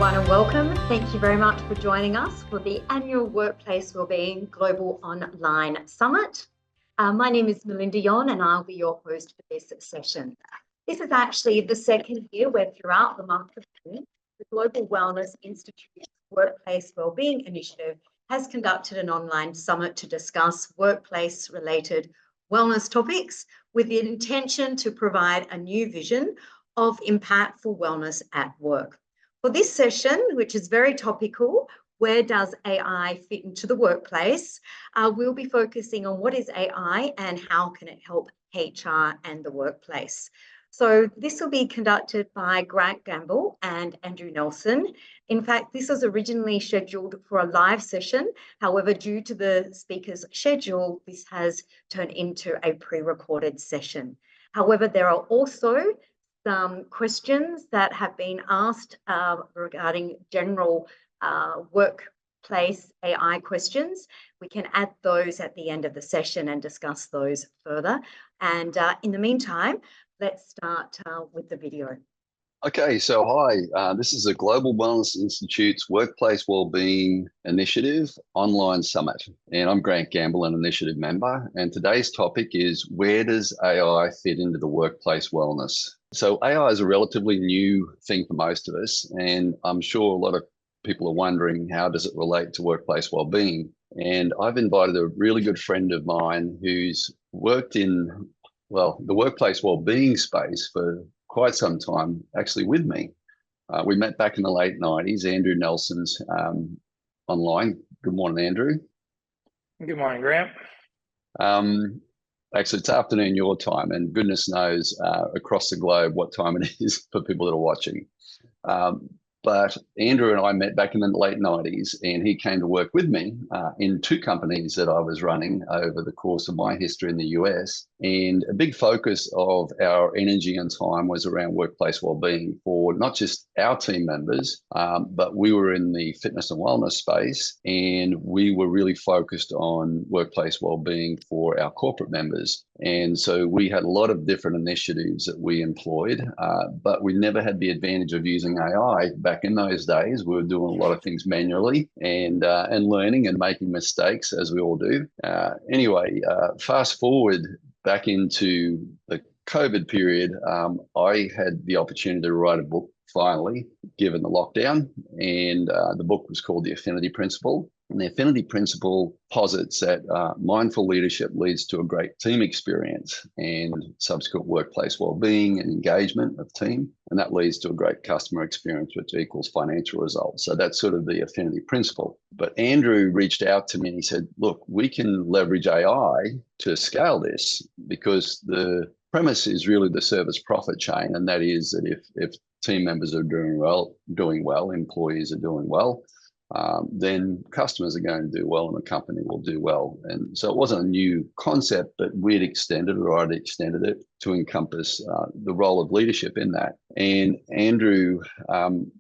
everyone, and welcome. Thank you very much for joining us for the annual Workplace Wellbeing Global Online Summit. My name is Melinda Yon, and I'll be your host for this session. This is actually the second year where throughout the month of June, the Global Wellness Institute's Workplace Wellbeing Initiative has conducted an online summit to discuss workplace-related wellness topics with the intention to provide a new vision of impactful wellness at work. For this session, which is very topical, where does AI fit into the workplace? We'll be focusing on what is AI and how can it help HR and the workplace. So this will be conducted by Grant Gamble and Andrew Nelson. In fact, this was originally scheduled for a live session. However, due to the speaker's schedule, this has turned into a pre-recorded session. However, there are also some questions that have been asked regarding general workplace AI questions. We can add those at the end of the session and discuss those further. And in the meantime, let's start with the video. Okay, so hi, this is the Global Wellness Institute's Workplace Wellbeing Initiative Online Summit, and I'm Grant Gamble, an initiative member, and today's topic is where does AI fit into the workplace wellness? So AI is a relatively new thing for most of us, and I'm sure a lot of people are wondering how does it relate to workplace wellbeing? And I've invited a really good friend of mine who's worked in, well, the workplace wellbeing space for quite some time, actually with me. We met back in the late 90s. Andrew Nelson's online. Good morning, Andrew. Good morning, Grant. Actually, it's afternoon your time, and goodness knows across the globe what time it is for people that are watching. But Andrew and I met back in the late 90s, and he came to work with me in two companies that I was running over the course of my history in the US. And a big focus of our energy and time was around workplace wellbeing for not just our team members, but we were in the fitness and wellness space, and we were really focused on workplace wellbeing for our corporate members. And so we had a lot of different initiatives that we employed, but we never had the advantage of using AI. Back in those days, we were doing a lot of things manually and learning and making mistakes, as we all do. Anyway, fast forward back into the COVID period, I had the opportunity to write a book finally, given the lockdown, and the book was called The Affinity Principle. And the Affinity Principle posits that mindful leadership leads to a great team experience and subsequent workplace wellbeing and engagement of team. And that leads to a great customer experience, which equals financial results. So that's sort of the Affinity Principle. But Andrew reached out to me and he said, look, we can leverage AI to scale this, because the premise is really the service profit chain. And that is that if team members are doing well, employees are doing well, then customers are going to do well and the company will do well. And so it wasn't a new concept, but we'd extended it, or I'd extended it to encompass the role of leadership in that. And Andrew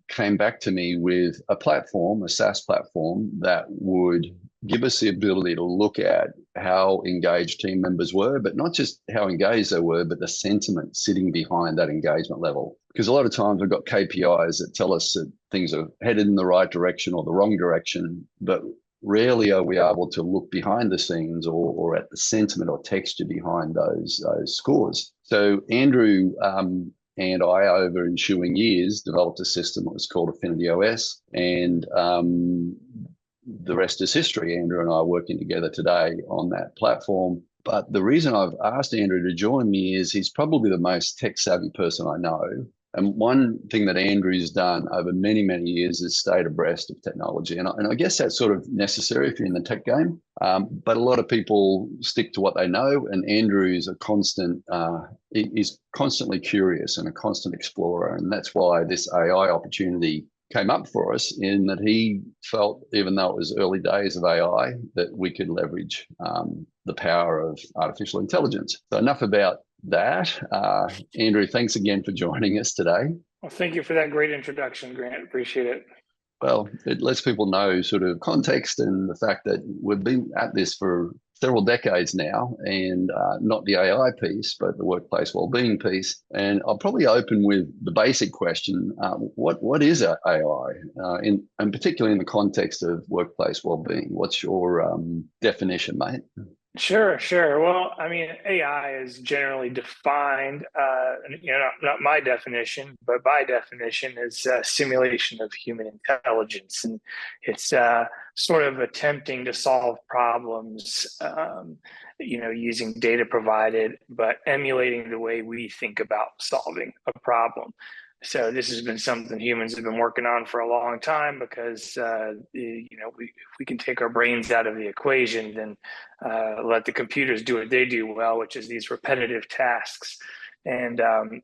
came back to me with a platform, a SaaS platform, that would give us the ability to look at how engaged team members were, but not just how engaged they were, but the sentiment sitting behind that engagement level. Because a lot of times we've got KPIs that tell us that things are headed in the right direction or the wrong direction, but rarely are we able to look behind the scenes or at the sentiment or texture behind those scores. So Andrew and I, over ensuing years, developed a system that was called Affinity OS, and the rest is history. Andrew and I are working together today on that platform. But the reason I've asked Andrew to join me is he's probably the most tech-savvy person I know. And one thing that Andrew's done over many, many years is stayed abreast of technology. And I guess that's sort of necessary if you're in the tech game. But a lot of people stick to what they know. And Andrew is he's constantly curious and a constant explorer. And that's why this AI opportunity came up for us, in that he felt, even though it was early days of AI, that we could leverage the power of artificial intelligence. So enough about that. Andrew, thanks again for joining us today. Well, thank you for that great introduction, Grant. Appreciate it. Well, it lets people know sort of context and the fact that we've been at this for several decades now, and not the AI piece, but the workplace wellbeing piece. And I'll probably open with the basic question: what is AI, and particularly in the context of workplace wellbeing? What's your definition, mate? Sure. Well, I mean, AI is generally defined, not my definition, but by definition, is a simulation of human intelligence. And it's sort of attempting to solve problems, using data provided, but emulating the way we think about solving a problem. So this has been something humans have been working on for a long time because, if we can take our brains out of the equation, then let the computers do what they do well, which is these repetitive tasks. And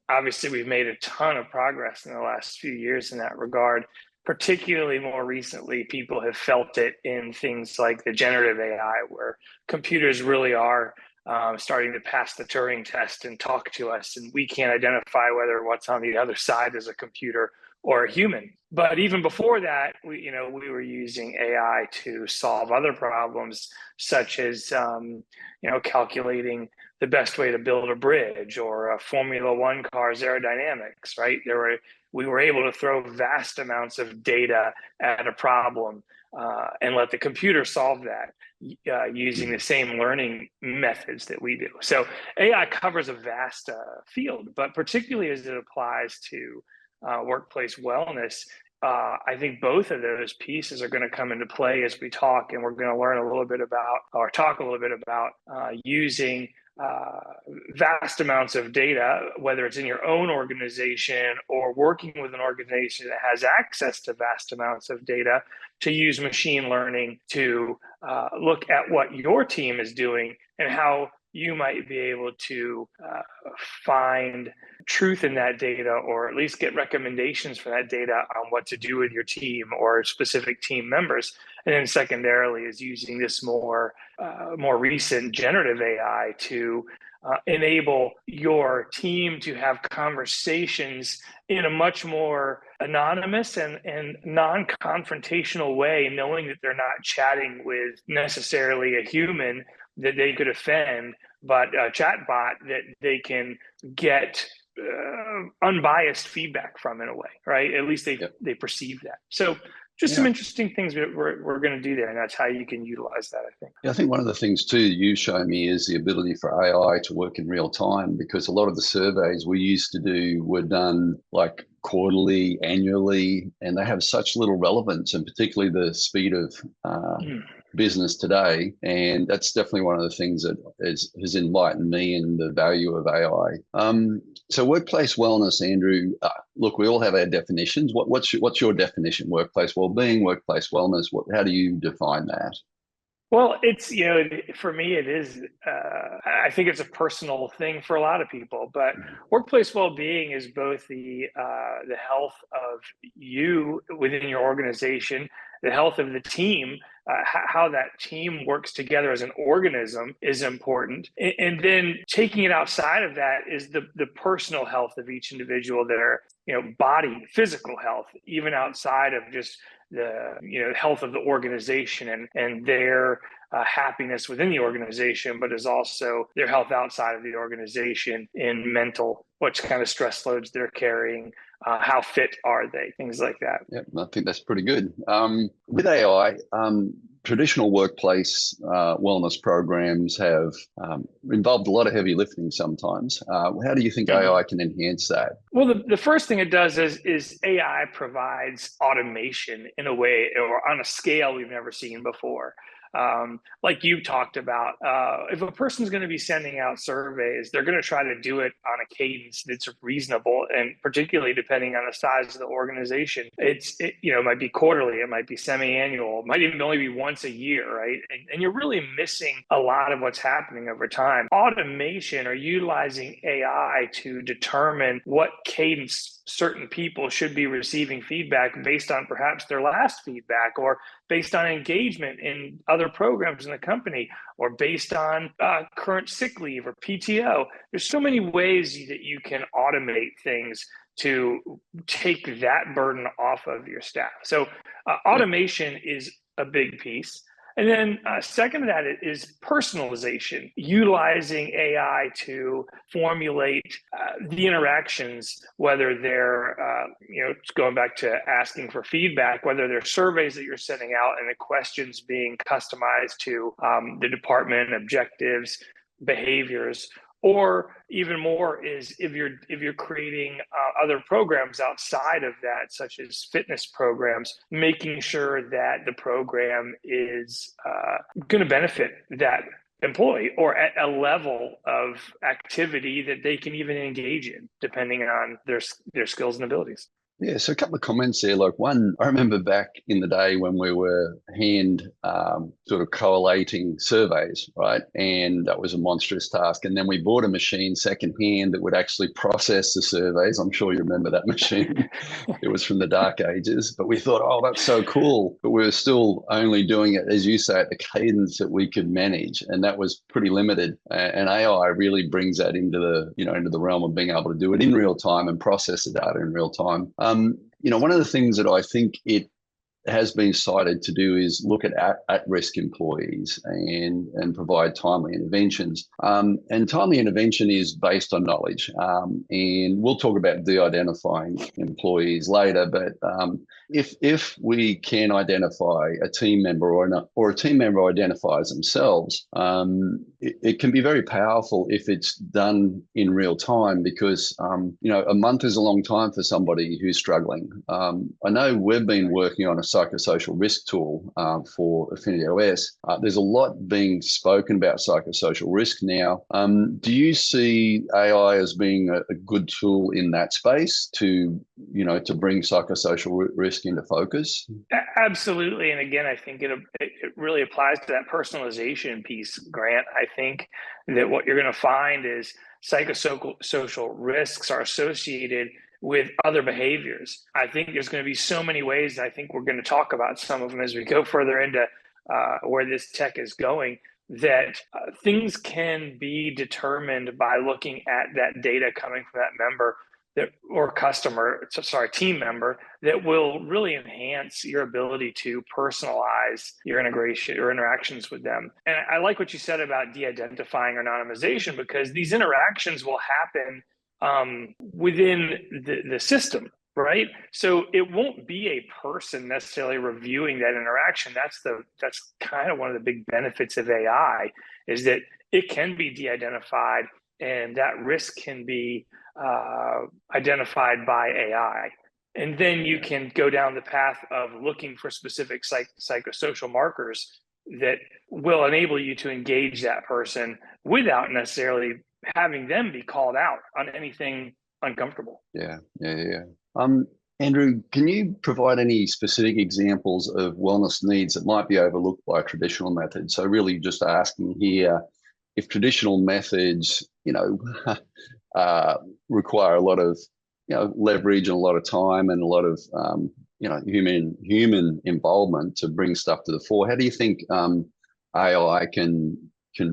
obviously, we've made a ton of progress in the last few years in that regard. Particularly more recently, people have felt it in things like the generative AI, where computers really are starting to pass the Turing test and talk to us, and we can't identify whether what's on the other side is a computer or a human. But even before that, we were using AI to solve other problems, such as calculating the best way to build a bridge or a Formula One car's aerodynamics. Right? We were able to throw vast amounts of data at a problem and let the computer solve that using the same learning methods that we do. So AI covers a vast field, but particularly as it applies to workplace wellness, I think both of those pieces are going to come into play as we talk, and we're going to learn a little bit about, or talk a little bit about using vast amounts of data, whether it's in your own organization or working with an organization that has access to vast amounts of data, to use machine learning to look at what your team is doing and how you might be able to find truth in that data, or at least get recommendations for that data on what to do with your team or specific team members. And then secondarily is using this more recent generative AI to enable your team to have conversations in a much more anonymous and non-confrontational way, knowing that they're not chatting with necessarily a human that they could offend, but a chatbot that they can get unbiased feedback from, in a way, right? At least they perceive that. So just some interesting things that we're going to do there, and that's how you can utilize that, I think. Yeah, I think one of the things too you show me is the ability for AI to work in real time, because a lot of the surveys we used to do were done like quarterly, annually, and they have such little relevance, and particularly the speed of business today. And that's definitely one of the things that has enlightened me in the value of AI. So workplace wellness, Andrew, look, we all have our definitions. What's your definition? Workplace wellbeing, workplace wellness, how do you define that? Well, it's, for me, it is, I think it's a personal thing for a lot of people, but workplace well-being is both the health of you within your organization, the health of the team, how that team works together as an organism is important. And then taking it outside of that is the personal health of each individual, their, body, physical health, even outside of just the health of the organization and their happiness within the organization, but is also their health outside of the organization in mental, what kind of stress loads they're carrying, how fit are they, things like that. Yeah, I think that's pretty good. With AI, traditional workplace wellness programs have involved a lot of heavy lifting sometimes. How do you think AI can enhance that? Well, the first thing it does is AI provides automation in a way, or on a scale we've never seen before. Like you talked about, if a person's going to be sending out surveys, they're going to try to do it on a cadence that's reasonable, and particularly depending on the size of the organization, it might be quarterly, it might be semi-annual, it might even only be once a year, right? And you're really missing a lot of what's happening over time. Automation, or utilizing AI to determine what cadence certain people should be receiving feedback based on perhaps their last feedback, or based on engagement in other programs in the company, or based on current sick leave or PTO. There's so many ways that you can automate things to take that burden off of your staff. So automation is a big piece. And then second to that is personalization, utilizing AI to formulate the interactions, whether they're, going back to asking for feedback, whether they're surveys that you're sending out and the questions being customized to the department, objectives, behaviors, or even more is if you're creating other programs outside of that, such as fitness programs, making sure that the program is going to benefit that employee or at a level of activity that they can even engage in, depending on their skills and abilities. Yeah, so a couple of comments there. Like one, I remember back in the day when we were hand sort of collating surveys, right? And that was a monstrous task. And then we bought a machine secondhand that would actually process the surveys. I'm sure you remember that machine. It was from the dark ages. But we thought, oh, that's so cool. But we were still only doing it, as you say, at the cadence that we could manage. And that was pretty limited. And AI really brings that into the realm of being able to do it in real time and process the data in real time. One of the things that I think it has been cited to do is look at risk employees and provide timely interventions. And timely intervention is based on knowledge. And we'll talk about de-identifying employees later, but if we can identify a team member or a team member identifies themselves, it can be very powerful if it's done in real time because, a month is a long time for somebody who's struggling. I know we've been working on a psychosocial risk tool for Affinity OS. There's a lot being spoken about psychosocial risk now. Do you see AI as being a good tool in that space to bring psychosocial risk into focus? Absolutely. And again, I think it really applies to that personalization piece, Grant. I think that what you're going to find is psychosocial risks are associated with other behaviors. I think there's going to be so many ways. I think we're going to talk about some of them as we go further into where this tech is going, that things can be determined by looking at that data coming from that member team member that will really enhance your ability to personalize your integration or interactions with them. And I like what you said about de-identifying or anonymization, because these interactions will happen within the system, right? So it won't be a person necessarily reviewing that interaction. That's kind of one of the big benefits of AI, is that it can be de-identified and that risk can be identified by AI. And then you can go down the path of looking for specific psychosocial markers that will enable you to engage that person without necessarily having them be called out on anything uncomfortable. Yeah. Andrew, can you provide any specific examples of wellness needs that might be overlooked by traditional methods? So really just asking here, if traditional methods, require a lot of, leverage and a lot of time and a lot of, human involvement to bring stuff to the fore, how do you think AI can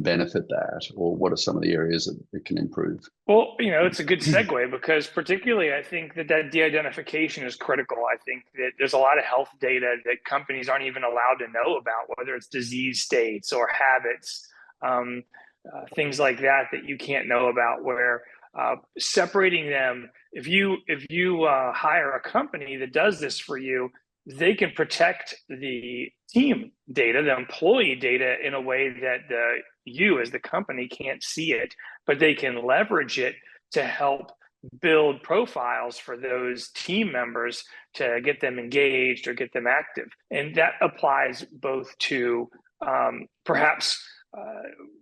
benefit that, or what are some of the areas that it can improve? Well, it's a good segue, because particularly I think that de-identification is critical. I think that there's a lot of health data that companies aren't even allowed to know about, whether it's disease states or habits, things like that you can't know about, where separating them, if you hire a company that does this for you, they can protect the team data, the employee data, in a way that you as the company can't see it, but they can leverage it to help build profiles for those team members to get them engaged or get them active. And that applies both to perhaps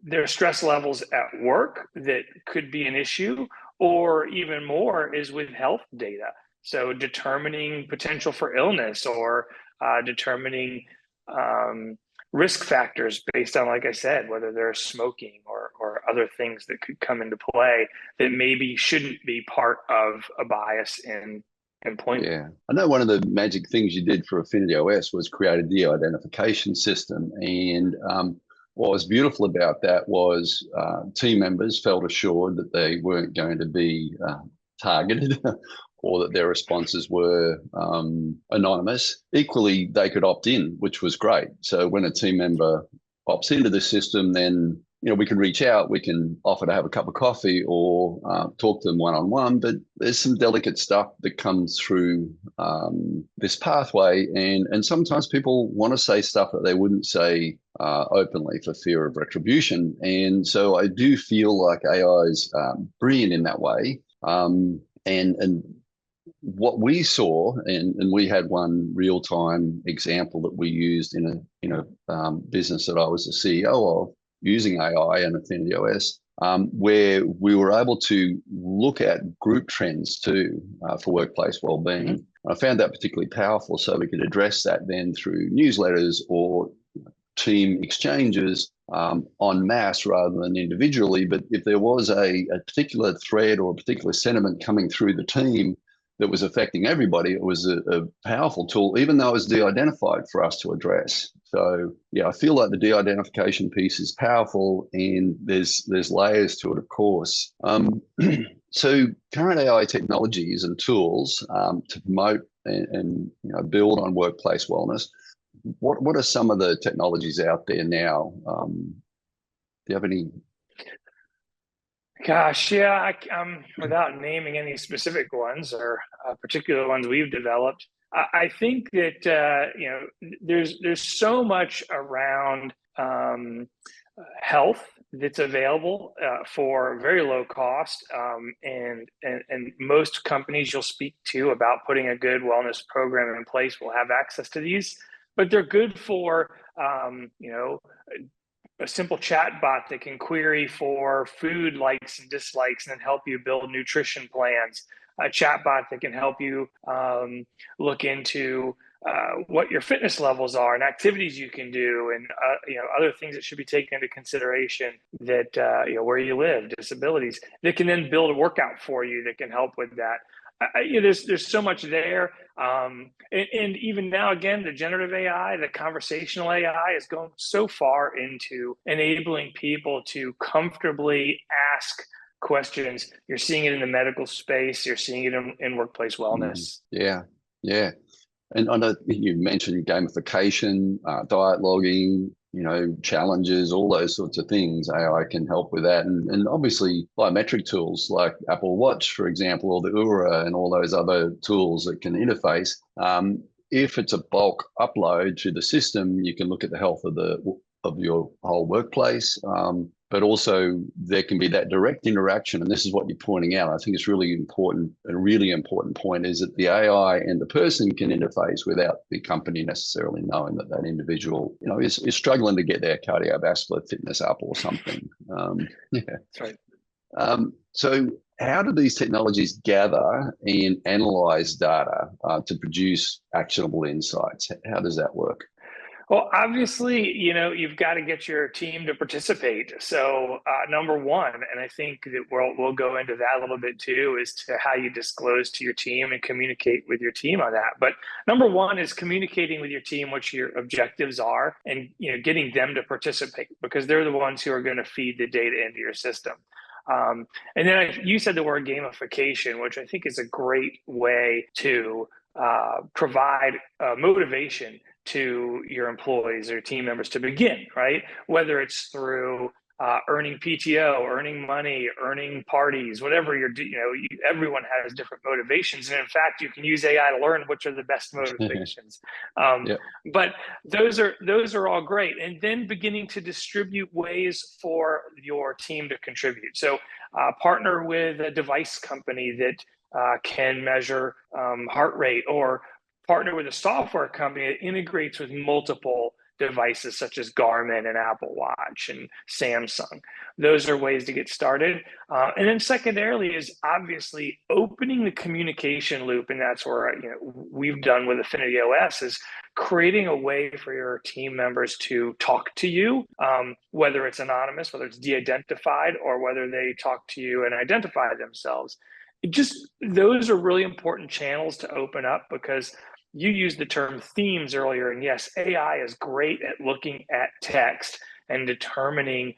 their stress levels at work that could be an issue, or even more is with health data. So determining potential for illness, or determining risk factors based on, like I said, whether they're smoking or other things that could come into play that maybe shouldn't be part of a bias in employment. Yeah, I know one of the magic things you did for Affinity OS was create a de-identification system. And what was beautiful about that was team members felt assured that they weren't going to be targeted or that their responses were anonymous. Equally, they could opt in, which was great. So when a team member opts into the system, then we can reach out, we can offer to have a cup of coffee or talk to them one-on-one, but there's some delicate stuff that comes through this pathway. And sometimes people want to say stuff that they wouldn't say openly for fear of retribution. And so I do feel like AI is brilliant in that way. And what we saw, and we had one real-time example that we used in a business that I was the CEO of, using AI and Affinity OS, where we were able to look at group trends too for workplace wellbeing. I found that particularly powerful, so we could address that then through newsletters or team exchanges en masse rather than individually. But if there was a particular thread or a particular sentiment coming through the team that was affecting everybody, it was a powerful tool, even though it was de-identified for us to address. So yeah, I feel like the de-identification piece is powerful, and there's layers to it, of course. So current AI technologies and tools to promote and build on workplace wellness. What are some of the technologies out there now? Do you have any? Gosh, yeah, without naming any specific ones or particular ones we've developed, I think that there's so much around health that's available for very low cost, and most companies you'll speak to about putting a good wellness program in place will have access to these, but they're good for a simple chat bot that can query for food likes and dislikes and then help you build nutrition plans. A chat bot that can help you look into what your fitness levels are and activities you can do, and other things that should be taken into consideration, that where you live, disabilities, that can then build a workout for you that can help with that. There's so much there, and even now, again, the generative AI, the conversational AI is going so far into enabling people to comfortably ask questions. You're seeing it in the medical space. You're seeing it in workplace wellness. Yeah. And I know you mentioned gamification, diet logging, challenges, all those sorts of things. AI can help with that. And obviously biometric tools like Apple Watch, for example, or the Oura and all those other tools that can interface. If it's a bulk upload to the system, you can look at the health of your whole workplace. But also there can be that direct interaction. And this is what you're pointing out. I think it's really important. A really important point is that the AI and the person can interface without the company necessarily knowing that individual, is struggling to get their cardiovascular fitness up or something. Yeah, that's right. So how do these technologies gather and analyze data to produce actionable insights? How does that work? Well, obviously, you've got to get your team to participate. So number one, and I think that we'll go into that a little bit too, is to how you disclose to your team and communicate with your team on that. But number one is communicating with your team what your objectives are, and getting them to participate, because they're the ones who are going to feed the data into your system. And then you said the word gamification, which I think is a great way to provide motivation to your employees or team members to begin, right? Whether it's through earning PTO, earning money, earning parties, whatever everyone has different motivations. And in fact, you can use AI to learn which are the best motivations. But those are all great. And then beginning to distribute ways for your team to contribute. So partner with a device company that can measure heart rate, or partner with a software company that integrates with multiple devices such as Garmin and Apple Watch and Samsung. Those are ways to get started. And then secondarily is obviously opening the communication loop. And that's where we've done with Affinity OS, is creating a way for your team members to talk to you, whether it's anonymous, whether it's de-identified, or whether they talk to you and identify themselves. Those are really important channels to open up, because you used the term themes earlier, and yes, AI is great at looking at text and determining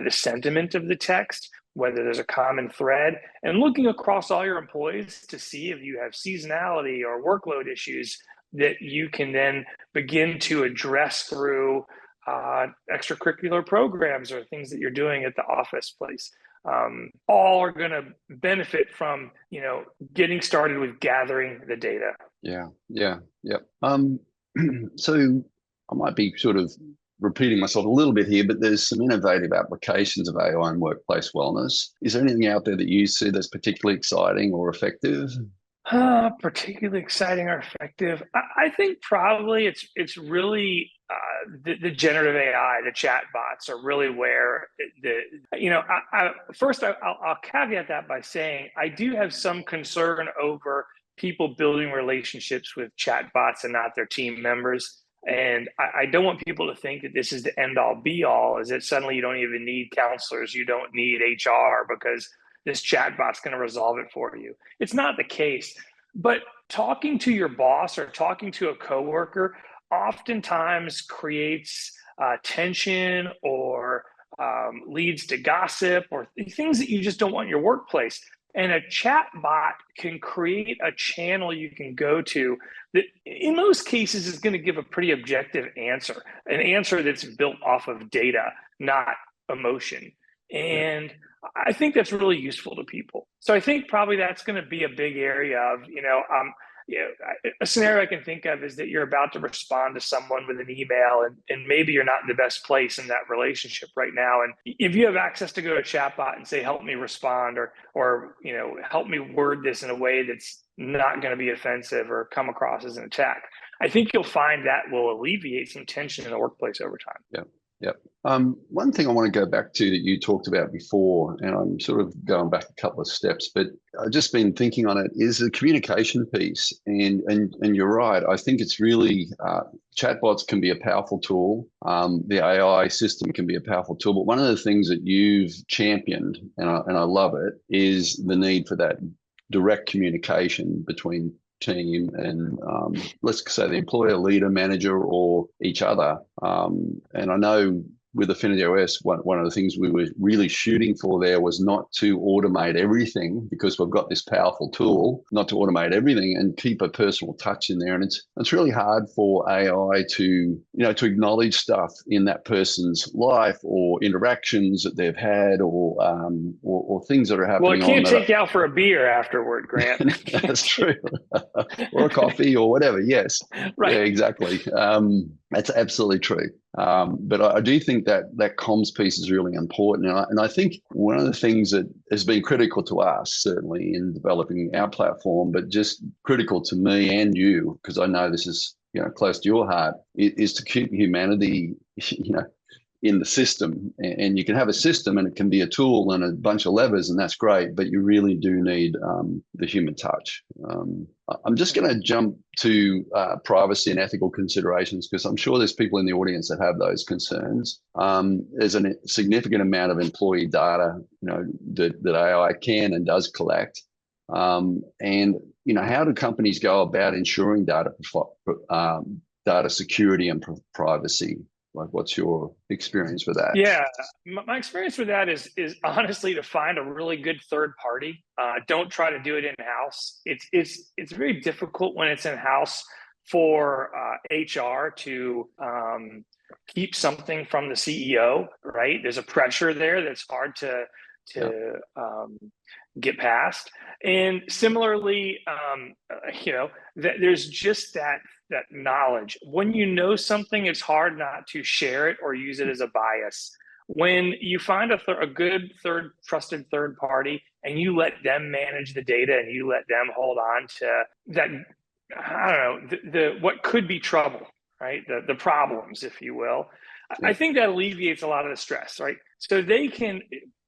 the sentiment of the text, whether there's a common thread, and looking across all your employees to see if you have seasonality or workload issues that you can then begin to address through extracurricular programs or things that you're doing at the office place. All are going to benefit from, getting started with gathering the data. Yeah. So I might be sort of repeating myself a little bit here, but there's some innovative applications of AI in workplace wellness. Is there anything out there that you see that's particularly exciting or effective? Particularly exciting or effective? I think probably it's really the generative AI, the chat bots are really where first I'll caveat that by saying I do have some concern over people building relationships with chat bots and not their team members. And I don't want people to think that this is the end all be all, is that suddenly you don't even need counselors, you don't need HR because this chat bot's going to resolve it for you. It's not the case. But talking to your boss or talking to a coworker oftentimes creates tension or leads to gossip or things that you just don't want in your workplace. And a chat bot can create a channel you can go to that in most cases is going to give a pretty objective answer, an answer that's built off of data, not emotion. And I think that's really useful to people. So I think probably that's going to be a big area of, a scenario I can think of is that you're about to respond to someone with an email and maybe you're not in the best place in that relationship right now. And if you have access to go to a chatbot and say, help me respond or help me word this in a way that's not going to be offensive or come across as an attack, I think you'll find that will alleviate some tension in the workplace over time. Yeah. One thing I want to go back to that you talked about before, and I'm sort of going back a couple of steps, but I've just been thinking on it, is the communication piece. And you're right. I think it's really, chatbots can be a powerful tool. The AI system can be a powerful tool. But one of the things that you've championed, and I love it, is the need for that direct communication between team and let's say the employer, leader, manager, or each other. And I know with Affinity OS, one of the things we were really shooting for there was not to automate everything, because we've got this powerful tool, not to automate everything and keep a personal touch in there. And it's really hard for AI to acknowledge stuff in that person's life or interactions that they've had or things that are happening. Well, it can't take you out for a beer afterward, Grant. That's true. Or a coffee or whatever. Yes. Right. Yeah, exactly. That's absolutely true. But I do think that comms piece is really important. And I think one of the things that has been critical to us, certainly in developing our platform, but just critical to me and you, because I know this is close to your heart, is to keep humanity, in the system. And you can have a system and it can be a tool and a bunch of levers, and that's great, but you really do need the human touch. I'm just going to jump to privacy and ethical considerations, because I'm sure there's people in the audience that have those concerns. There's a significant amount of employee data, that AI can and does collect. And how do companies go about ensuring data security and privacy? Like, what's your experience with that? Yeah, my experience with that is honestly to find a really good third party. Don't try to do it in-house. It's very difficult when it's in-house for HR to keep something from the CEO, right? There's a pressure there that's hard to get past. And similarly, there's just that knowledge. When you know something, it's hard not to share it or use it as a bias. When you find a good trusted third party and you let them manage the data and you let them hold on to that, I don't know, the what could be trouble, right? The problems, if you will. Yeah. I think that alleviates a lot of the stress, right? So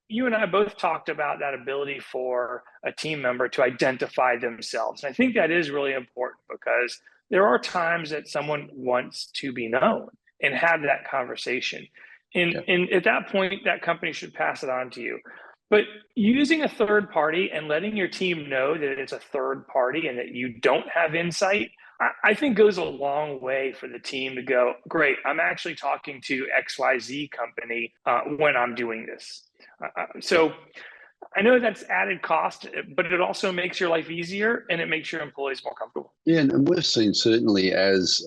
you and I both talked about that ability for a team member to identify themselves. And I think that is really important, because there are times that someone wants to be known and have that conversation. And at that point, that company should pass it on to you. But using a third party and letting your team know that it's a third party and that you don't have insight, I think goes a long way for the team to go, great, I'm actually talking to XYZ company when I'm doing this. So I know that's added cost, but it also makes your life easier and it makes your employees more comfortable. Yeah, and we've seen certainly as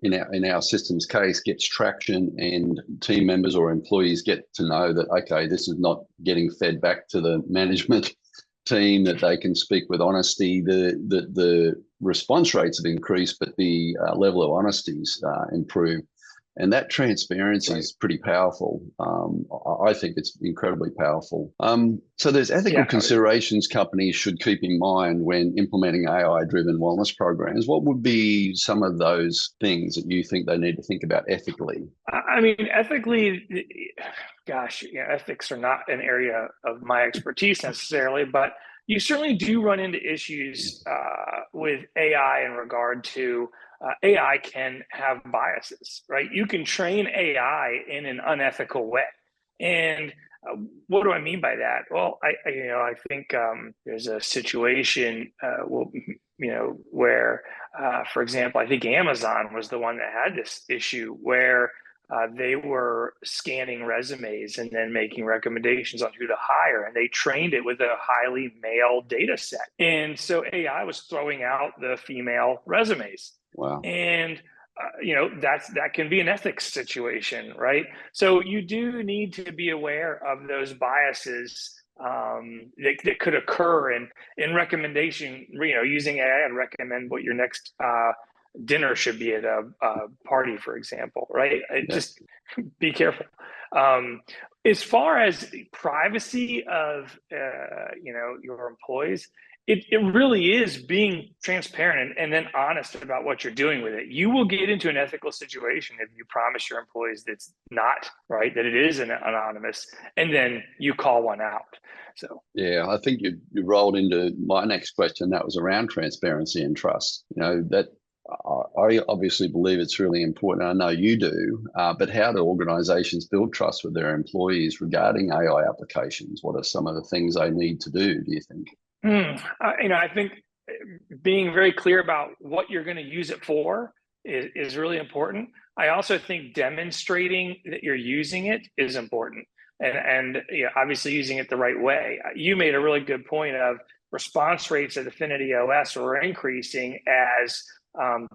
in our systems case gets traction and team members or employees get to know that, okay, this is not getting fed back to the management team, that they can speak with honesty. The response rates have increased, but the level of honesty's improved. And that transparency is pretty powerful. I think it's incredibly powerful. So there's ethical considerations companies should keep in mind when implementing AI-driven wellness programs. What would be some of those things that you think they need to think about ethically? I mean, ethically, gosh, ethics are not an area of my expertise necessarily, but you certainly do run into issues with AI in regard to AI can have biases, right? You can train AI in an unethical way. And what do I mean by that? Well, I think there's a situation, where, for example, I think Amazon was the one that had this issue where they were scanning resumes and then making recommendations on who to hire, and they trained it with a highly male data set. And so AI was throwing out the female resumes. Wow. And that can be an ethics situation, right? So you do need to be aware of those biases that could occur in recommendation. Using AI to recommend what your next dinner should be at a party, for example, right? Just be careful. As far as privacy of your employees, it really is being transparent and then honest about what you're doing with it. You will get into an ethical situation if you promise your employees that it's not, right, that it is anonymous, and then you call one out. So yeah, I think you rolled into my next question. That was around transparency and trust. That I obviously believe it's really important. I know you do, but how do organizations build trust with their employees regarding AI applications? What are some of the things they need to do you think? I think being very clear about what you're going to use it for is really important. I also think demonstrating that you're using it is important, and obviously using it the right way. You made a really good point of response rates at Affinity OS were increasing as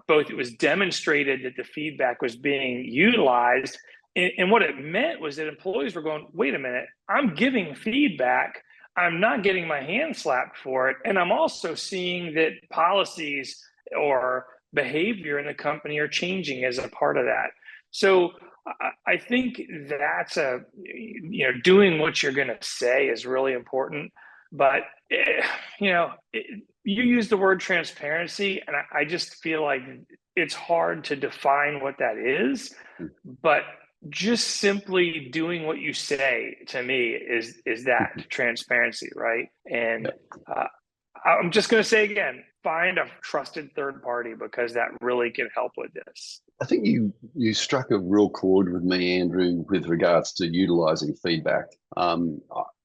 both it was demonstrated that the feedback was being utilized, and what it meant was that employees were going, wait a minute, I'm giving feedback, I'm not getting my hand slapped for it, and I'm also seeing that policies or behavior in the company are changing as a part of that. So I think that's doing what you're going to say is really important. But you use the word transparency, and I just feel like it's hard to define what that is. But just simply doing what you say, to me, is that transparency, right? And I'm just going to say again, find a trusted third party, because that really can help with this. I think you struck a real chord with me, Andrew, with regards to utilizing feedback.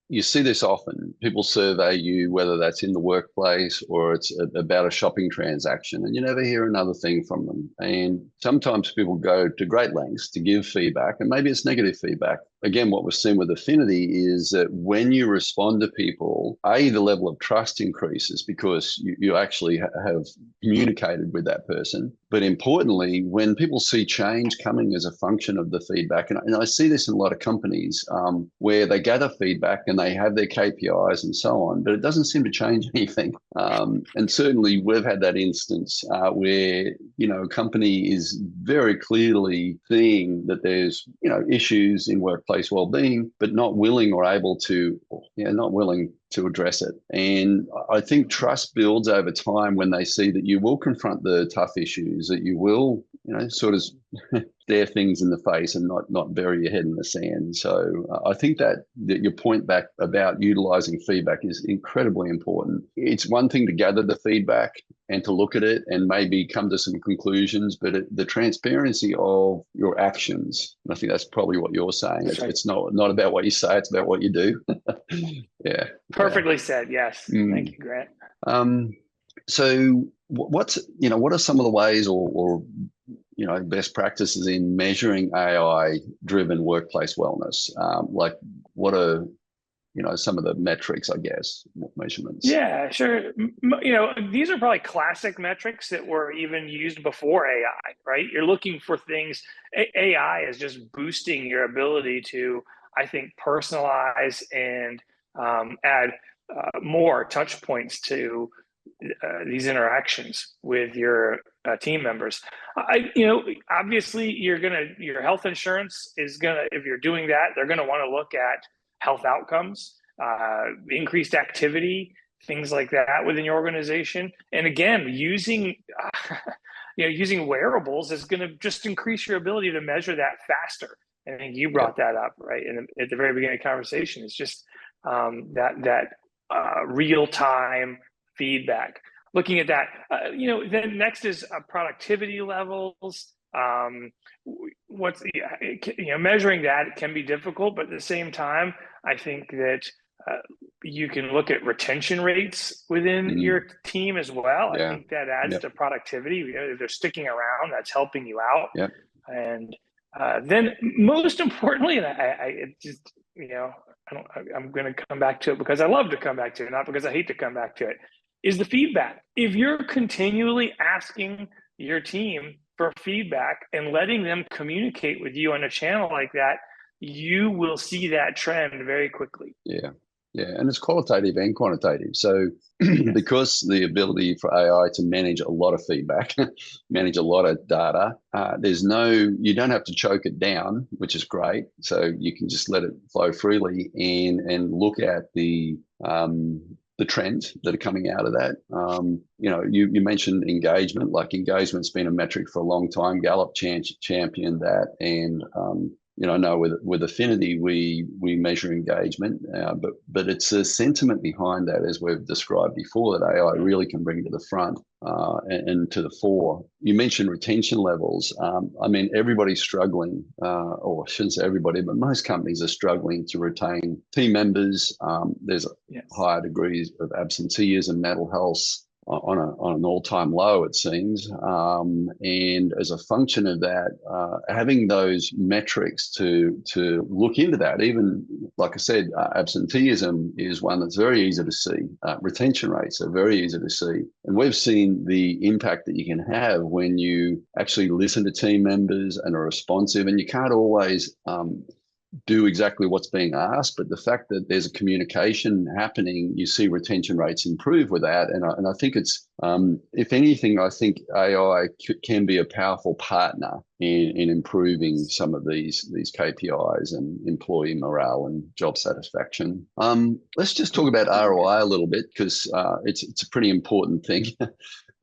You see this often. People survey you, whether that's in the workplace or it's about a shopping transaction, and you never hear another thing from them. And sometimes people go to great lengths to give feedback, and maybe it's negative feedback. Again, what we're seeing with Affinity is that when you respond to people, the level of trust increases because you actually have communicated with that person. But importantly, when people see change coming as a function of the feedback, and I see this in a lot of companies where they gather feedback and they have their KPIs and so on, but it doesn't seem to change anything. And certainly we've had that instance where, a company is very clearly seeing that there's, issues in workplace well-being, but not willing or able to, not willing to address it. And I think trust builds over time when they see that you will confront the tough issues, that you will, sort of stare things in the face and not bury your head in the sand. So I think that your point back about utilizing feedback is incredibly important. It's one thing to gather the feedback and to look at it and maybe come to some conclusions, but the transparency of your actions, I think that's probably what you're saying. It's not about what you say, it's about what you do. Yeah. Perfectly said. Yes. Thank you, Grant. So What's, what are some of the ways or best practices in measuring AI driven workplace wellness? Like what are, some of the metrics, I guess, measurements? Yeah, sure. These are probably classic metrics that were even used before AI, right? You're looking for things. AI is just boosting your ability to, I think, personalize and add more touch points to these interactions with your team members. Obviously, your health insurance is gonna, if you're doing that, they're gonna want to look at health outcomes, increased activity, things like that within your organization. And again, using using wearables is going to just increase your ability to measure that faster. I think you brought that up right at the very beginning of the conversation. It's just that real time feedback. Looking at that, then next is productivity levels. Measuring that can be difficult, but at the same time, I think that you can look at retention rates within your team as well. Yeah. I think that adds to productivity. If they're sticking around, that's helping you out. Yep. And then most importantly, and I'm going to come back to it because I love to come back to it, not because I hate to come back to it, is the feedback. If you're continually asking your team for feedback and letting them communicate with you on a channel like that, you will see that trend very quickly. Yeah. And it's qualitative and quantitative. So because the ability for AI to manage a lot of feedback, manage a lot of data, you don't have to choke it down, which is great. So you can just let it flow freely and look at the trends that are coming out of that. You mentioned engagement. Like engagement's been a metric for a long time. Gallup championed that, and I know with Affinity we measure engagement, but it's the sentiment behind that, as we've described before, that AI really can bring to the front and to the fore. You mentioned retention levels. Everybody's struggling, or I shouldn't say everybody, but most companies are struggling to retain team members. There's higher degrees of absenteeism, mental health on an all-time low, it seems. And as a function of that, having those metrics to look into that, even like I said, absenteeism is one that's very easy to see. Retention rates are very easy to see. And we've seen the impact that you can have when you actually listen to team members and are responsive. And you can't always do exactly what's being asked, but the fact that there's a communication happening, you see retention rates improve with that. And I think it's, if anything, I think AI can be a powerful partner in improving some of these KPIs and employee morale and job satisfaction. Let's just talk about ROI a little bit, because it's a pretty important thing.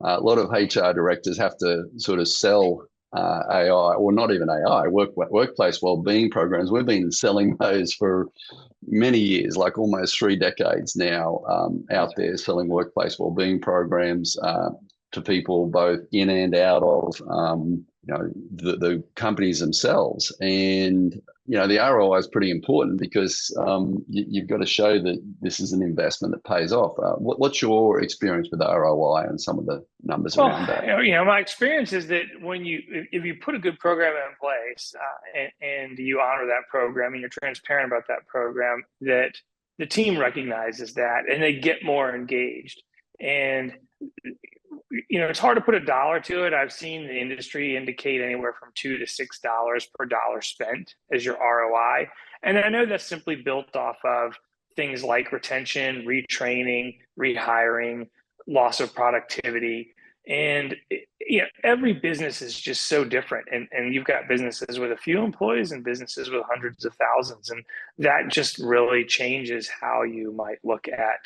A lot of HR directors have to sort of sell AI, or not even AI, workplace wellbeing programs. We've been selling those for many years, like almost 3 decades now, out there selling workplace wellbeing programs to people both in and out of the companies themselves. And the ROI is pretty important, because you've got to show that this is an investment that pays off. What's your experience with ROI and some of the numbers around that? My experience is that if you put a good program in place and you honor that program and you're transparent about that program, that the team recognizes that and they get more engaged. And it's hard to put a dollar to it. I've seen the industry indicate anywhere from $2 to $6 per dollar spent as your ROI. And I know that's simply built off of things like retention, retraining, rehiring, loss of productivity. And every business is just so different. And you've got businesses with a few employees and businesses with hundreds of thousands. And that just really changes how you might look at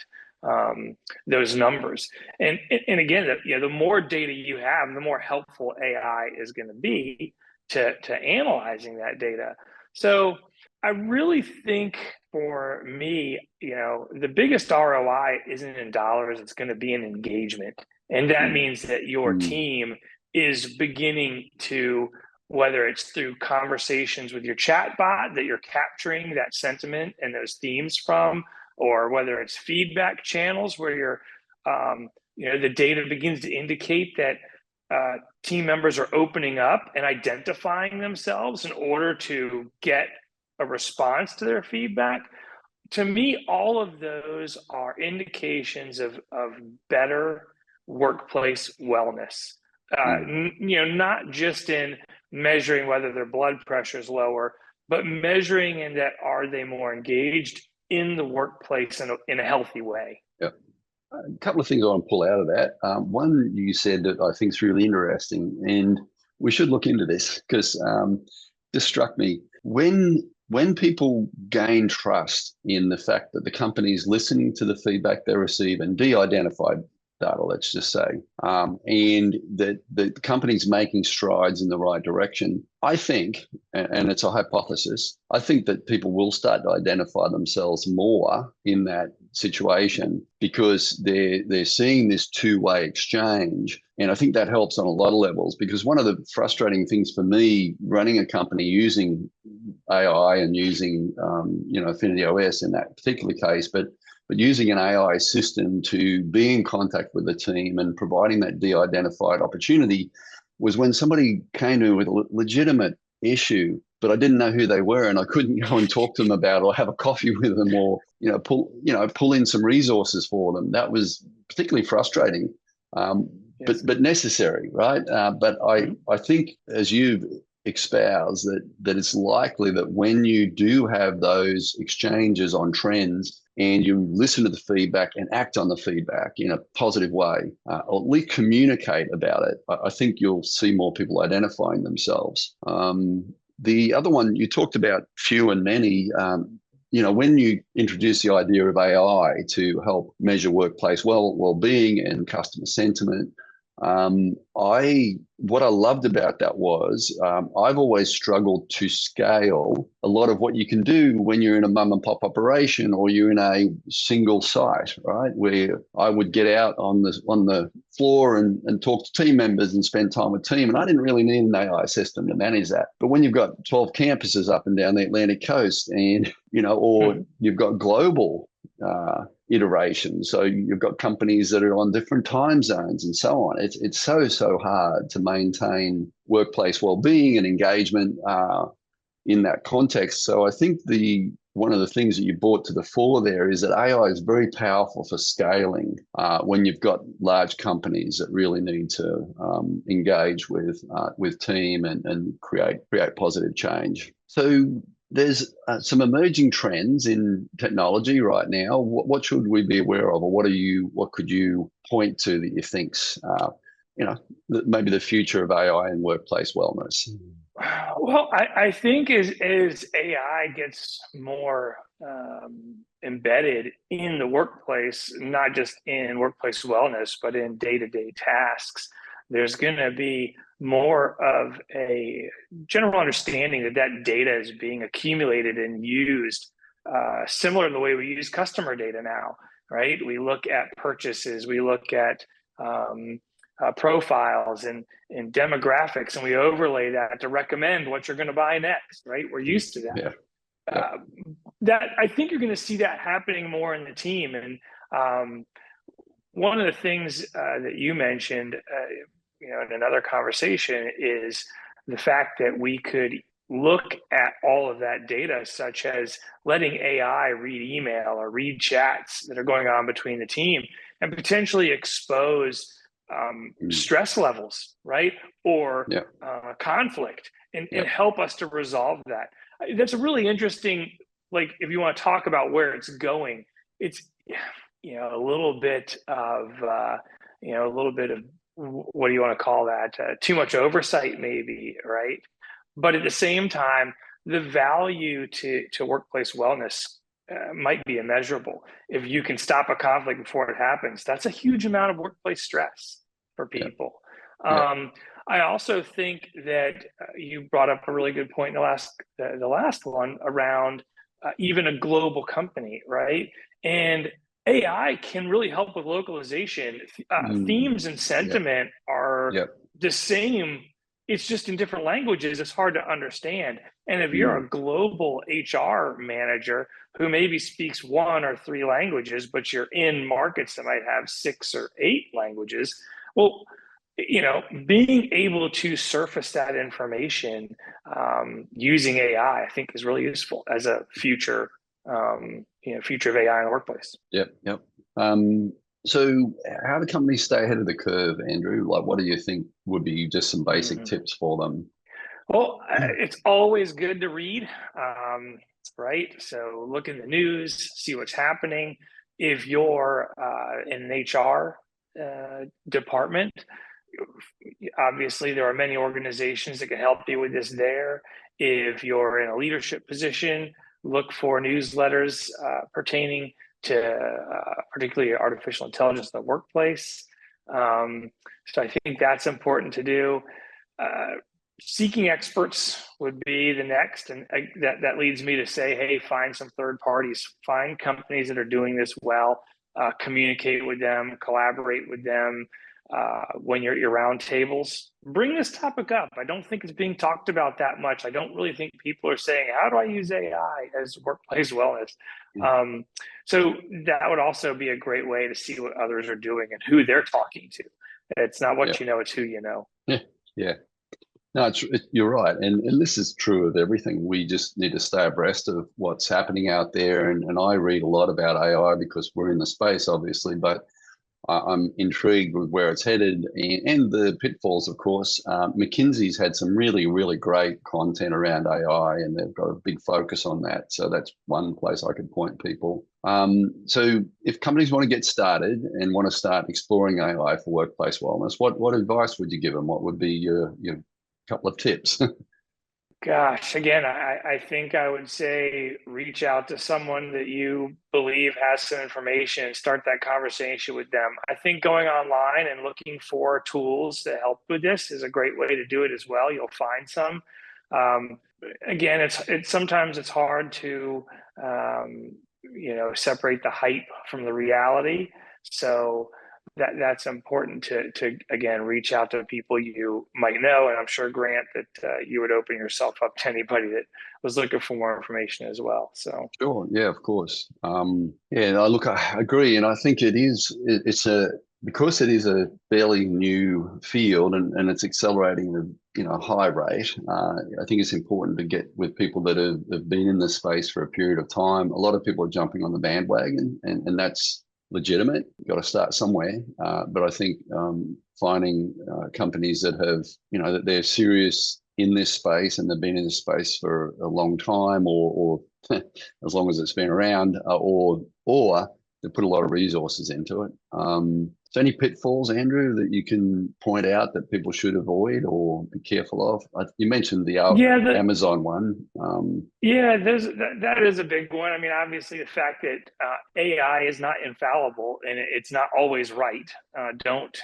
those numbers. And again, the more data you have, the more helpful AI is going to be to analyzing that data. So I really think for me, the biggest ROI isn't in dollars, it's going to be in engagement. And that means that your team is beginning to, whether it's through conversations with your chat bot that you're capturing that sentiment and those themes from, or whether it's feedback channels where you're the data begins to indicate that team members are opening up and identifying themselves in order to get a response to their feedback. To me, all of those are indications of better workplace wellness. Not just in measuring whether their blood pressure is lower, but measuring in that are they more engaged in the workplace in a healthy way. Yeah. A couple of things I want to pull out of that. One, you said that I think is really interesting, and we should look into this because this struck me. When people gain trust in the fact that the company is listening to the feedback they receive and de-identified data, let's just say, and that the company's making strides in the right direction, I think, and it's a hypothesis, I think that people will start to identify themselves more in that situation because they're seeing this two-way exchange. And I think that helps on a lot of levels, because one of the frustrating things for me running a company using AI and using Affinity OS in that particular case, but using an AI system to be in contact with the team and providing that de-identified opportunity was when somebody came to me with a legitimate issue, but I didn't know who they were and I couldn't go and talk to them about it or have a coffee with them or pull in some resources for them. That was particularly frustrating, yes. but necessary, right? But I think, as you've espoused, that it's likely that when you do have those exchanges on trends and you listen to the feedback and act on the feedback in a positive way, or at least communicate about it, I think you'll see more people identifying themselves. The other one, you talked about few and many. When you introduce the idea of AI to help measure workplace well-being and customer sentiment, what I loved about that was I've always struggled to scale a lot of what you can do when you're in a mum and pop operation or you're in a single site, right? Where I would get out on the floor and talk to team members and spend time with team. And I didn't really need an AI system to manage that. But when you've got 12 campuses up and down the Atlantic coast and, you've got global iterations. So you've got companies that are on different time zones and so on. It's so hard to maintain workplace well-being and engagement in that context. So I think one of the things that you brought to the fore there is that AI is very powerful for scaling when you've got large companies that really need to engage with team and create positive change. So there's some emerging trends in technology right now. What should we be aware of, or what could you point to that you think's maybe the future of AI and workplace wellness? Well, I think as AI gets more embedded in the workplace, not just in workplace wellness, but in day-to-day tasks, there's going to be more of a general understanding that data is being accumulated and used similar to the way we use customer data now, right? We look at purchases, we look at profiles and demographics, and we overlay that to recommend what you're going to buy next, right? We're used to that. Yeah. That I think you're going to see that happening more in the team. And one of the things that you mentioned, in another conversation, is the fact that we could look at all of that data, such as letting AI read email or read chats that are going on between the team and potentially expose stress levels, right? Or conflict and help us to resolve that. That's a really interesting, if you want to talk about where it's going, it's, a little bit of what do you want to call that? Too much oversight, maybe, right? But at the same time, the value to workplace wellness might be immeasurable. If you can stop a conflict before it happens, that's a huge amount of workplace stress for people. I also think that you brought up a really good point in the last one around even a global company, right? And AI can really help with localization. Themes and sentiment are the same it's just in different languages. It's hard to understand. And if you're a global HR manager who maybe speaks 1 or 3 languages, but you're in markets that might have 6 or 8 languages, well, being able to surface that information using AI, I think, is really useful as a future, future of AI in the workplace. Yep. So how do companies stay ahead of the curve, Andrew? Like, what do you think would be just some basic tips for them? Well, it's always good to read, right? So look in the news, see what's happening. If you're in an HR department, obviously there are many organizations that can help you with this there. If you're in a leadership position, look for newsletters pertaining to particularly artificial intelligence in the workplace. So I think that's important to do. Seeking experts would be the next, and that leads me to say, hey, find some third parties, find companies that are doing this well, communicate with them, collaborate with them. When you're at your round tables, bring this topic up. I don't think it's being talked about that much. I don't really think people are saying, how do I use AI as workplace wellness? So that would also be a great way to see what others are doing and who they're talking to. It's not what you know, it's who you know. Yeah. No, you're right. And this is true of everything. We just need to stay abreast of what's happening out there. And I read a lot about AI because we're in the space, obviously, but I'm intrigued with where it's headed and the pitfalls, of course. McKinsey's had some really, really great content around AI, and they've got a big focus on that. So that's one place I could point people. So if companies want to get started and want to start exploring AI for workplace wellness, what advice would you give them? What would be your couple of tips? Gosh, again, I think I would say reach out to someone that you believe has some information and start that conversation with them. I think going online and looking for tools that help with this is a great way to do it as well. You'll find some. Again, it's sometimes it's hard to separate the hype from the reality. So that's important to again reach out to people you might know, and I'm sure, Grant, that you would open yourself up to anybody that was looking for more information as well. So sure, yeah, of course. I agree, and I think because it is a fairly new field and it's accelerating at a high rate. I think it's important to get with people that have been in this space for a period of time. A lot of people are jumping on the bandwagon, and that's legitimate. You've got to start somewhere. But I think finding companies that have, that they're serious in this space and they've been in this space for a long time, or as long as it's been around, or they put a lot of resources into it. So any pitfalls, Andrew, that you can point out that people should avoid or be careful of? You mentioned the Amazon one. That is a big one. I mean, obviously the fact that AI is not infallible and it's not always right. Don't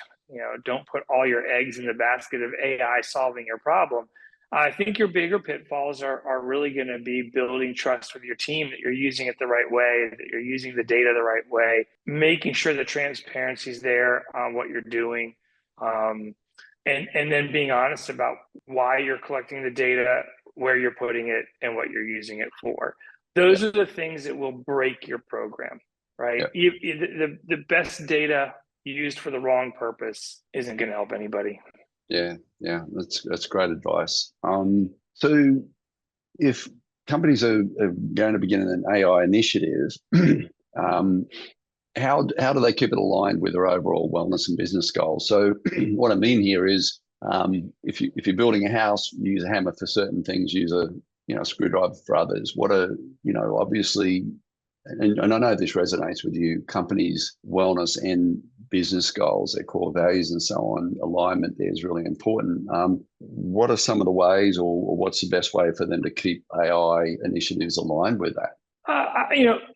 put all your eggs in the basket of AI solving your problem. I think your bigger pitfalls are really going to be building trust with your team, that you're using it the right way, that you're using the data the right way, making sure the transparency is there on what you're doing, and then being honest about why you're collecting the data, where you're putting it, and what you're using it for. Those are the things that will break your program, right? The best data used for the wrong purpose isn't going to help anybody. Yeah, that's great advice. So if companies are going to begin an AI initiative, how do they keep it aligned with their overall wellness and business goals? So what I mean here is, if you're building a house, you use a hammer for certain things, use a screwdriver for others. What are obviously, and I know this resonates with you, companies' wellness and business goals, their core values and so on, alignment there is really important. What are some of the ways, or what's the best way for them to keep AI initiatives aligned with that?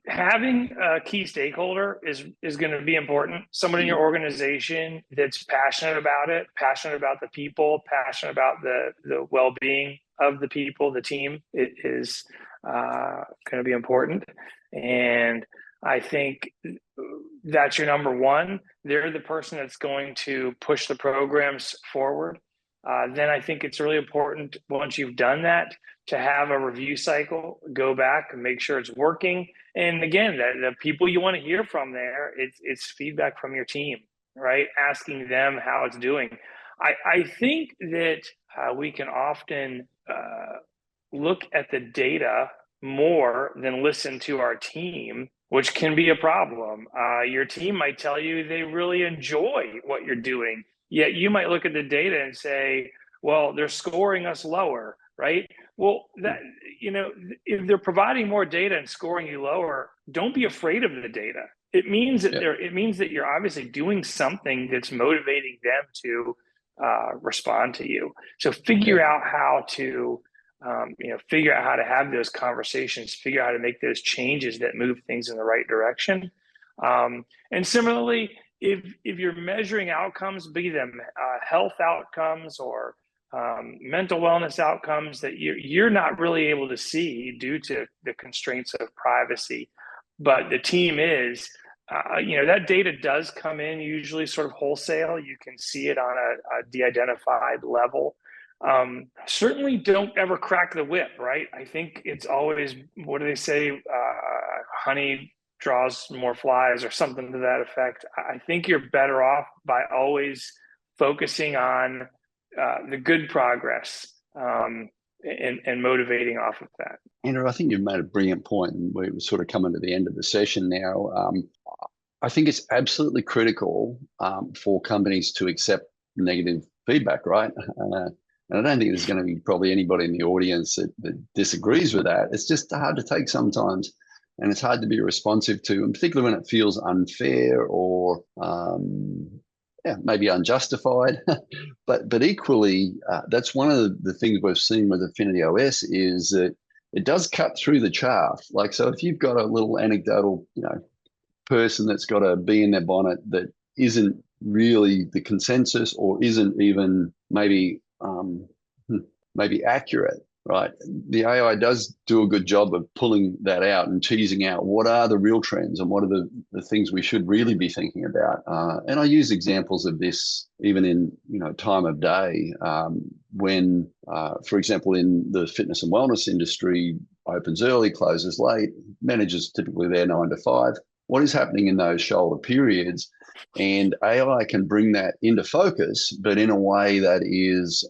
Having a key stakeholder is going to be important. Someone in your organization that's passionate about it, passionate about the people, passionate about the well-being of the people, the team. It is going to be important. And I think that's your number one. They're the person that's going to push the programs forward. then I think it's really important once you've done that to have a review cycle, go back and make sure it's working. And again, the people you want to hear from there, it's feedback from your team, right? Asking them how it's doing. I think that we can often look at the data more than listen to our team, which can be a problem. Your team might tell you they really enjoy what you're doing, yet you might look at the data and say, well, they're scoring us lower, right? Well, that, if they're providing more data and scoring you lower, don't be afraid of the data. It means that you're obviously doing something that's motivating them to respond to you. So figure out how to figure out how to have those conversations, figure out how to make those changes that move things in the right direction. And similarly, if you're measuring outcomes, be them health outcomes or mental wellness outcomes that you're not really able to see due to the constraints of privacy, but the team is, that data does come in usually sort of wholesale. You can see it on a de-identified level. Certainly don't ever crack the whip, right? I think it's always, what do they say? Honey draws more flies or something to that effect. I think you're better off by always focusing on the good progress and motivating off of that. Andrew, I think you've made a brilliant point, and we're sort of coming to the end of the session now. I think it's absolutely critical for companies to accept negative feedback, right? And I don't think there's going to be probably anybody in the audience that disagrees with that. It's just hard to take sometimes, and it's hard to be responsive to, and particularly when it feels unfair or maybe unjustified. but equally, that's one of the things we've seen with Affinity OS is that it does cut through the chaff. Like, so if you've got a little anecdotal, person that's got a bee in their bonnet that isn't really the consensus or isn't even maybe accurate, right? The AI does do a good job of pulling that out and teasing out what are the real trends and what are the things we should really be thinking about. And I use examples of this even in time of day when, for example, in the fitness and wellness industry, opens early, closes late, managers typically there 9 to 5. What is happening in those shoulder periods? And AI can bring that into focus, but in a way that is,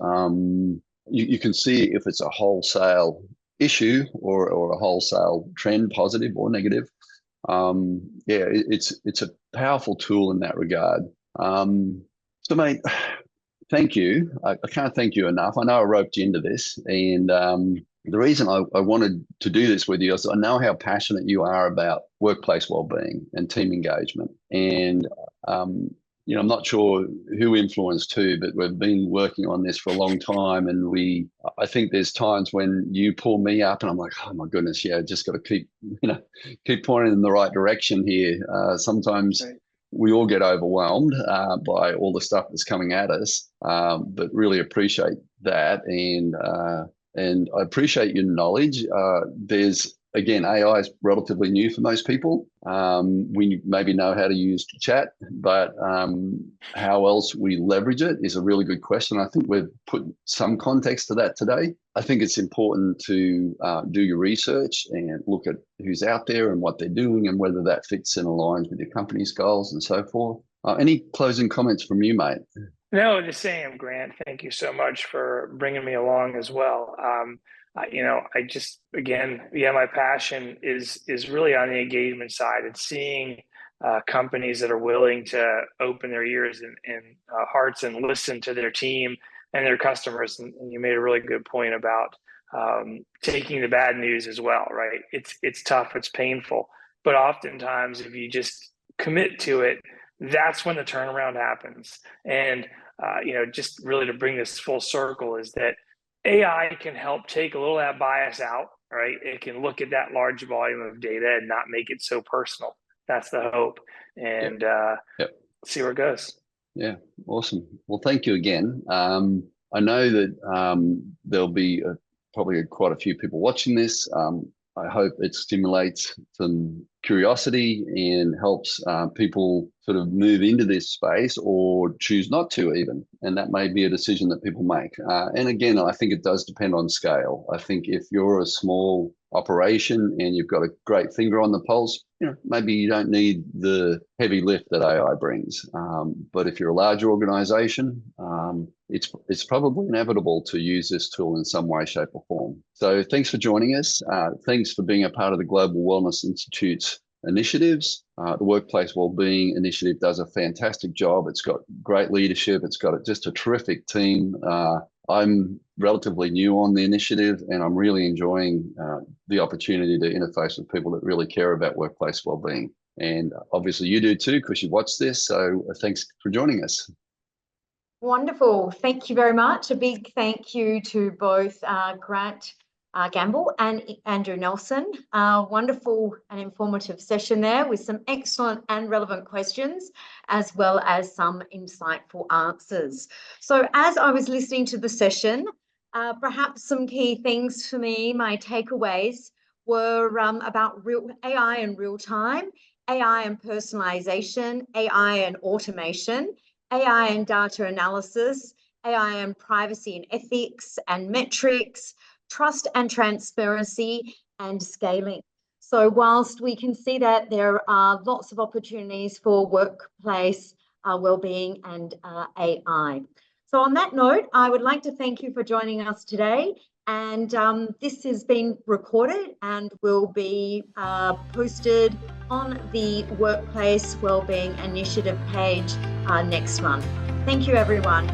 you can see if it's a wholesale issue or a wholesale trend, positive or negative. It's a powerful tool in that regard. So, mate, thank you. I can't thank you enough. I know I roped you into this, and the reason I wanted to do this with you is I know how passionate you are about workplace wellbeing and team engagement. And, I'm not sure who influenced who, but we've been working on this for a long time. And I think there's times when you pull me up and I'm like, oh my goodness, just got to keep pointing in the right direction here. Sometimes we all get overwhelmed by all the stuff that's coming at us, but really appreciate that. And I appreciate your knowledge. Again, AI is relatively new for most people. We maybe know how to use chat, but how else we leverage it is a really good question. I think we've put some context to that today. I think it's important to do your research and look at who's out there and what they're doing and whether that fits and aligns with your company's goals and so forth. Any closing comments from you, mate? No, the same, Grant. Thank you so much for bringing me along as well. I just, again, my passion is really on the engagement side. It's seeing companies that are willing to open their ears and hearts and listen to their team and their customers. And you made a really good point about taking the bad news as well, right? It's tough, it's painful, but oftentimes if you just commit to it, that's when the turnaround happens. And just really to bring this full circle is that AI can help take a little of that bias out, right? It can look at that large volume of data and not make it so personal. That's the hope. And see where it goes. Yeah, awesome. Well, thank you again. I know that there'll be probably quite a few people watching this. I hope it stimulates some curiosity and helps people sort of move into this space or choose not to even. And that may be a decision that people make. And again, I think it does depend on scale. I think if you're a small operation and you've got a great finger on the pulse, maybe you don't need the heavy lift that AI brings. But if you're a large organization, it's probably inevitable to use this tool in some way, shape, or form. So thanks for joining us. Thanks for being a part of the Global Wellness Institute's initiatives. The Workplace Wellbeing Initiative does a fantastic job. It's got great leadership. It's got just a terrific team. I'm relatively new on the initiative, and I'm really enjoying the opportunity to interface with people that really care about workplace wellbeing. And obviously you do too, because you watched this. So thanks for joining us. Wonderful. Thank you very much. A big thank you to both Grant Gamble and Andrew Nelson. Wonderful and informative session there with some excellent and relevant questions, as well as some insightful answers. So as I was listening to the session, perhaps some key things for me, my takeaways were about AI in real time, AI and personalization, AI and automation, AI and data analysis, AI and privacy and ethics and metrics, trust and transparency, and scaling. So whilst we can see that there are lots of opportunities for workplace wellbeing and AI. So on that note, I would like to thank you for joining us today. And this has been recorded and will be posted on the Workplace Wellbeing Initiative page next month. Thank you, everyone.